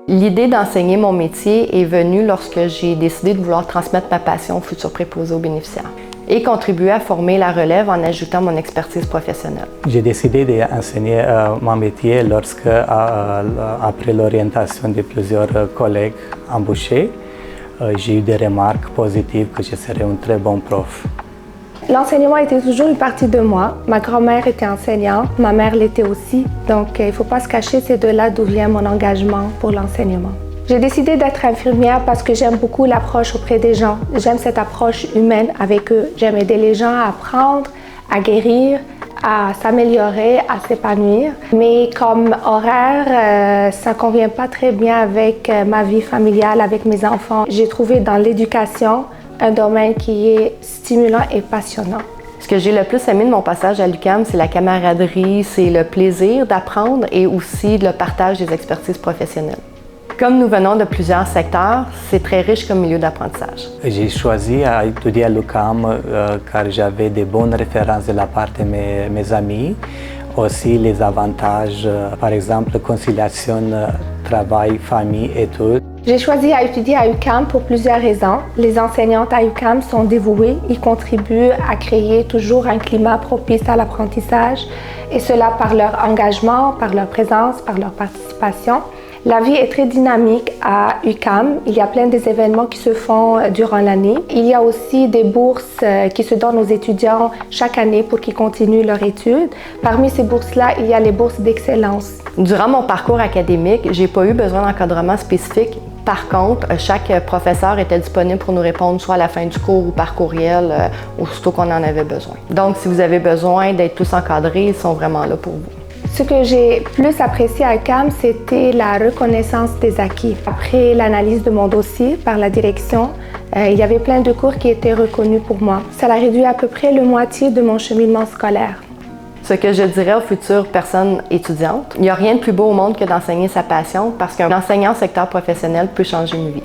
L'idée d'enseigner mon métier est venue lorsque j'ai décidé de vouloir transmettre ma passion aux futurs préposés aux bénéficiaires et contribuer à former la relève en ajoutant mon expertise professionnelle. J'ai décidé d'enseigner mon métier lorsque, après l'orientation de plusieurs collègues embauchés, j'ai eu des remarques positives que je serais un très bon prof. L'enseignement était toujours une partie de moi. Ma grand-mère était enseignante, ma mère l'était aussi. Donc, il ne faut pas se cacher, c'est de là d'où vient mon engagement pour l'enseignement. J'ai décidé d'être infirmière parce que j'aime beaucoup l'approche auprès des gens. J'aime cette approche humaine avec eux. J'aime aider les gens à apprendre, à guérir, à s'améliorer, à s'épanouir. Mais comme horaire, ça ne convient pas très bien avec ma vie familiale, avec mes enfants. J'ai trouvé dans l'éducation un domaine qui est stimulant et passionnant. Ce que j'ai le plus aimé de mon passage à l'UQAM, c'est la camaraderie, c'est le plaisir d'apprendre et aussi le partage des expertises professionnelles. Comme nous venons de plusieurs secteurs, c'est très riche comme milieu d'apprentissage. J'ai choisi à étudier à l'UQAM car j'avais de bonnes références de la part de mes amis. Aussi les avantages, par exemple, conciliation, travail, famille, études. J'ai choisi à étudier à UQAM pour plusieurs raisons. Les enseignantes à UQAM sont dévouées. Ils contribuent à créer toujours un climat propice à l'apprentissage, et cela par leur engagement, par leur présence, par leur participation. La vie est très dynamique à UQAM. Il y a plein d'événements qui se font durant l'année. Il y a aussi des bourses qui se donnent aux étudiants chaque année pour qu'ils continuent leur études. Parmi ces bourses-là, il y a les bourses d'excellence. Durant mon parcours académique, j'ai pas eu besoin d'encadrement spécifique. Par contre, chaque professeur était disponible pour nous répondre soit à la fin du cours ou par courriel, aussitôt qu'on en avait besoin. Donc, si vous avez besoin d'être tous encadrés, ils sont vraiment là pour vous. Ce que j'ai plus apprécié à UQAM, c'était la reconnaissance des acquis. Après l'analyse de mon dossier par la direction, il y avait plein de cours qui étaient reconnus pour moi. Ça a réduit à peu près le moitié de mon cheminement scolaire. Ce que je dirais aux futures personnes étudiantes, il n'y a rien de plus beau au monde que d'enseigner sa passion parce qu'un enseignant au secteur professionnel peut changer une vie.